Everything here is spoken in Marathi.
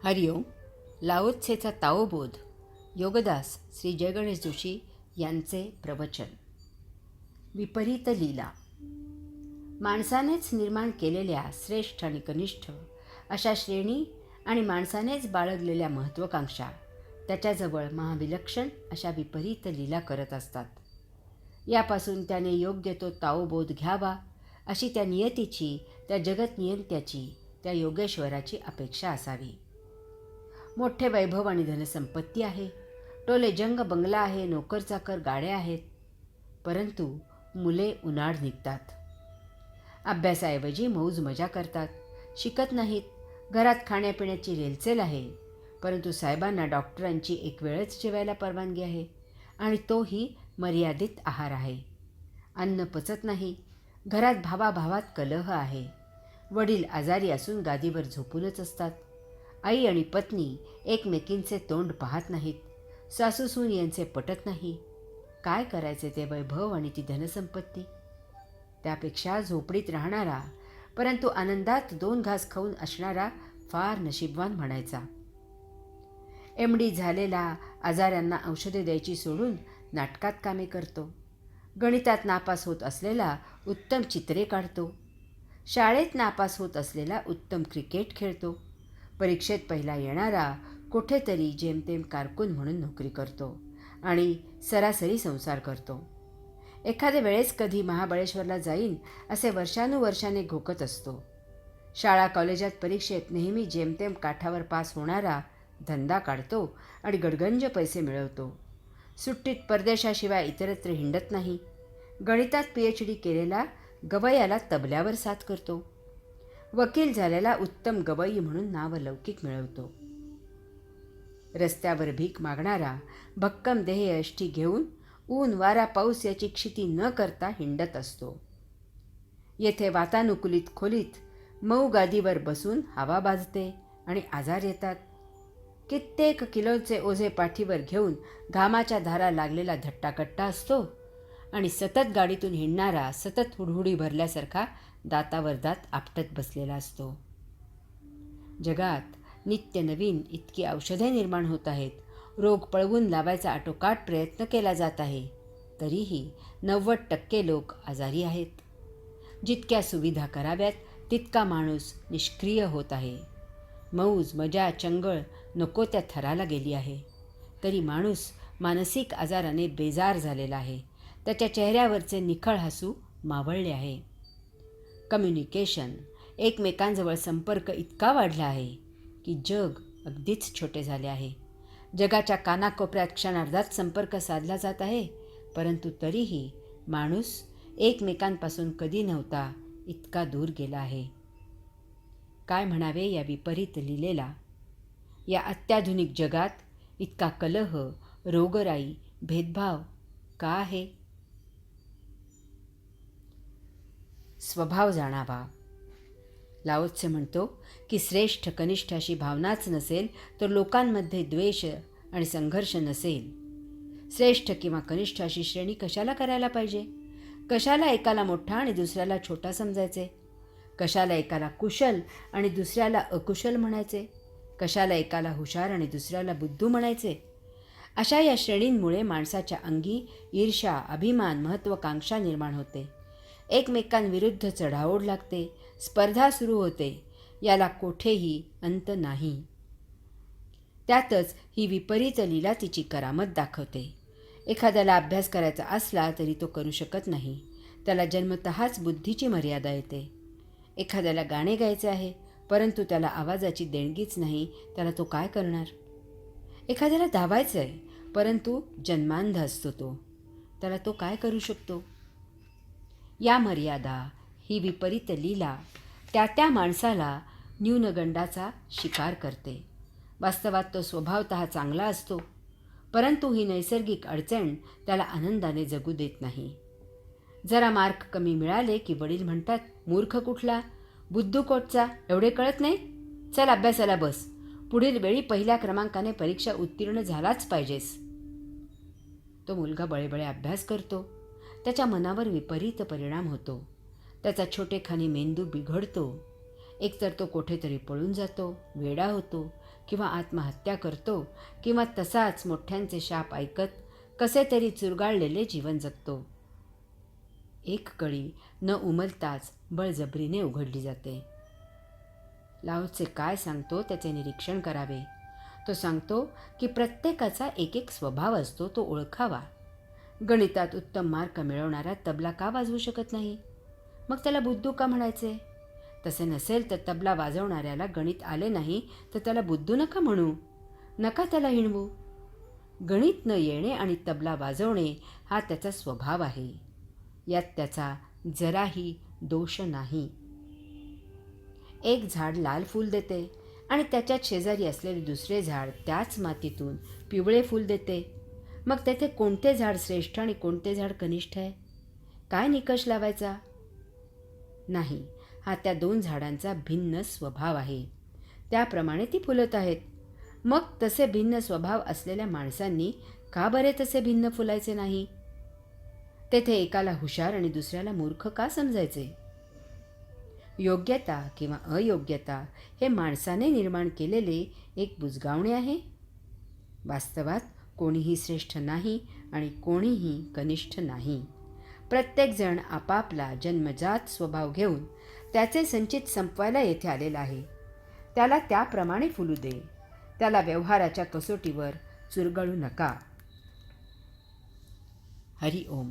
हरिओम. लाओत्सेचा ताओबोध योगदास श्री जयगणेश जोशी यांचे प्रवचन. विपरीत लीला. माणसानेच निर्माण केलेल्या श्रेष्ठ आणि कनिष्ठ अशा श्रेणी आणि माणसानेच बाळगलेल्या महत्त्वाकांक्षा त्याच्याजवळ महाविलक्षण अशा विपरीत लीला करत असतात. यापासून त्याने योग्य तो ताओबोध घ्यावा अशी त्या नियतीची, त्या जगत नियंत्याची, त्या योगेश्वराची अपेक्षा असावी. मोठे वैभव आणि धनसंपत्ती आहे, टोले जंग बंगला आहे, नोकरचाकर गाड्या आहेत, परंतु मुले उनाड निघतात. अभ्यासाऐवजी मौज मजा करतात, शिकत नाहीत. घरात खाण्यापिण्याची रेलचेल आहे, परंतु साहेबांना डॉक्टरांची एक वेळच जेवायला परवानगी आहे आणि तोही मर्यादित आहार आहे. अन्न पचत नाही. घरात भावाभावात कलह आहे. वडील आजारी असून गादीवर झोपूनच असतात. आई आणि पत्नी एकमेकींचे तोंड पाहत नाहीत. सासूसून यांचे पटत नाही. काय करायचे ते वैभव आणि ती धनसंपत्ती? त्यापेक्षा झोपडीत राहणारा परंतु आनंदात 2 घास खाऊन असणारा फार नशीबवान म्हणायचा. MD झालेला आजाऱ्यांना औषधे द्यायची सोडून नाटकात कामे करतो. गणितात नापास होत असलेला उत्तम चित्रे काढतो. शाळेत नापास होत असलेला उत्तम क्रिकेट खेळतो. परीक्षेत पहिला येणारा कुठेतरी जेमतेम कारकून म्हणून नोकरी करतो आणि सरासरी संसार करतो. एखाद्या वेळेस कधी महाबळेश्वरला जाईन असे वर्षानुवर्षाने घोकत असतो. शाळा कॉलेजात परीक्षेत नेहमी जेमतेम काठावर पास होणारा धंदा काढतो आणि गडगंज पैसे मिळवतो. सुट्टीत परदेशाशिवाय इतरत्र हिंडत नाही. गणितात PhD केलेला गवयाला तबल्यावर साथ करतो. वकील झालेला उत्तम गवई म्हणून नावलौकिक मिळवतो. रस्त्यावर भीक मागणारा भक्कम देहयष्टी घेऊन ऊन वारा पाऊस याची क्षिती न करता हिंडत असतो. येथे वातानुकूलित खोलीत मऊ गादीवर बसून हवा भाजते आणि आजार येतात. कित्येक किलोचे ओझे पाठीवर घेऊन घामाच्या धारा लागलेला धट्टाकट्टा असतो आणि सतत गाडीतून हिंडणारा सतत हुडहुडी भरल्यासारखा दातावर दात आपटत बसलेला असतो. जगात नित्य नवीन इतकी औषधे निर्माण होत आहेत. रोग पळवून लावायचा आटोकाट प्रयत्न केला जात आहे. तरीही 90% लोक आजारी आहेत. जितक्या सुविधा कराव्यात तितका माणूस निष्क्रिय होत आहे. मौज मजा चंगळ नको त्या थराला गेली आहे. तरी माणूस मानसिक आजाराने बेजार झालेला आहे. त्याच्या चेहऱ्यावरचे निखळ हसू मावळले आहे. कम्युनिकेशन, एकमेकांजवळ संपर्क इतका वाढला आहे की जग अगदीच छोटे झाले आहे. जगाच्या कानाकोपऱ्यात क्षणार्धात संपर्क साधला जात आहे, परंतु तरीही माणूस एकमेकांपासून कधी नव्हता इतका दूर गेला आहे. काय म्हणावे या विपरीत लीलेला? या अत्याधुनिक जगात इतका कलह, रोगराई, भेदभाव का आहे? स्वभाव जाणावा. लाओत्से म्हणतो की श्रेष्ठ कनिष्ठ अशी भावनाच नसेल तर लोकांमध्ये द्वेष आणि संघर्ष नसेल. श्रेष्ठ किंवा कनिष्ठ अशी श्रेणी कशाला करायला पाहिजे? कशाला एकाला मोठा आणि दुसऱ्याला छोटा समजायचे? कशाला एकाला कुशल आणि दुसऱ्याला अकुशल म्हणायचे? कशाला एकाला हुशार आणि दुसऱ्याला बुद्धू म्हणायचे? अशा या श्रेणींमुळे माणसाच्या अंगी ईर्ष्या, अभिमान, महत्त्वाकांक्षा निर्माण होते. एकमेकांविरुद्ध चढाओढ लागते. स्पर्धा सुरू होते. याला कोठेही अंत नाही. त्यातच ही विपरीत लीला तिची करामत दाखवते. एखाद्याला अभ्यास करायचा असला तरी तो करू शकत नाही. त्याला जन्मतःच बुद्धीची मर्यादा येते. एखाद्याला गाणे गायचे आहे, परंतु त्याला आवाजाची देणगीच नाही, त्याला तो काय करणार? एखाद्याला धावायचं आहे, परंतु जन्मांध असतो तो, त्याला तो काय करू शकतो? या मर्यादा, ही विपरीत लीला त्या त्या माणसाला न्यूनगंडाचा शिकार करते. वास्तवात तो स्वभावतः चांगला असतो, परंतु ही नैसर्गिक अडचण त्याला आनंदाने जगू देत नाही. जरा मार्क कमी मिळाले की वडील म्हणतात, मूर्ख कुठला, बुद्धू कोटचा, एवढे कळत नाही, चल अभ्यासाला बस, पुढील वेळी पहिल्या क्रमांकाने परीक्षा उत्तीर्ण झालाच पाहिजेस. तो मुलगा बळेबळे अभ्यास करतो. त्याच्या मनावर विपरीत परिणाम होतो. त्याचा छोटेखानी मेंदू बिघडतो. एकतर तो कुठेतरी पळून जातो, वेडा होतो, किंवा आत्महत्या करतो किंवा तसाच मोठ्यांचे शाप ऐकत कसे तरी चुरगाळलेले जीवन जगतो. एक कळी न उमलताच बळजबरीने उघडली जाते. लाओत्से काय सांगतो त्याचे निरीक्षण करावे. तो सांगतो की प्रत्येकाचा एक एक स्वभाव असतो, तो ओळखावा. गणितात उत्तम मार्क मिळवणारा तबला का वाजवू शकत नाही? मग त्याला बुद्धू का म्हणायचे? तसे नसेल तर तबला वाजवणाऱ्याला गणित आले नाही तर त्याला बुद्धू नका म्हणू, नका त्याला हिणवू. गणित न येणे आणि तबला वाजवणे हा त्याचा स्वभाव आहे. यात त्याचा जराही दोष नाही. एक झाड लाल फूल देते आणि त्याच्यात शेजारी असलेले दुसरे झाड त्याच मातीतून पिवळे फूल देते. मग तेथे कोणते झाड श्रेष्ठ आणि कोणते झाड कनिष्ठ आहे? काय निकष लावायचा? नाही, हा त्या दोन झाडांचा भिन्न स्वभाव आहे. त्याप्रमाणे ती फुलत आहेत. मग तसे भिन्न स्वभाव असलेल्या माणसांनी का बरे तसे भिन्न फुलायचे नाही? तेथे एकाला हुशार आणि दुसऱ्याला मूर्ख का समजायचे? योग्यता किंवा अयोग्यता हे माणसाने निर्माण केलेले एक बुजगावणे आहे. वास्तवात कोणीही श्रेष्ठ नाही आणि कोणीही कनिष्ठ नाही. प्रत्येकजण आपापला जन्मजात स्वभाव घेऊन त्याचे संचित संपवायला येथे आलेला आहे. त्याला त्याप्रमाणे फुलू दे. त्याला व्यवहाराच्या कसोटीवर चुरगळू नका. हरी ओम.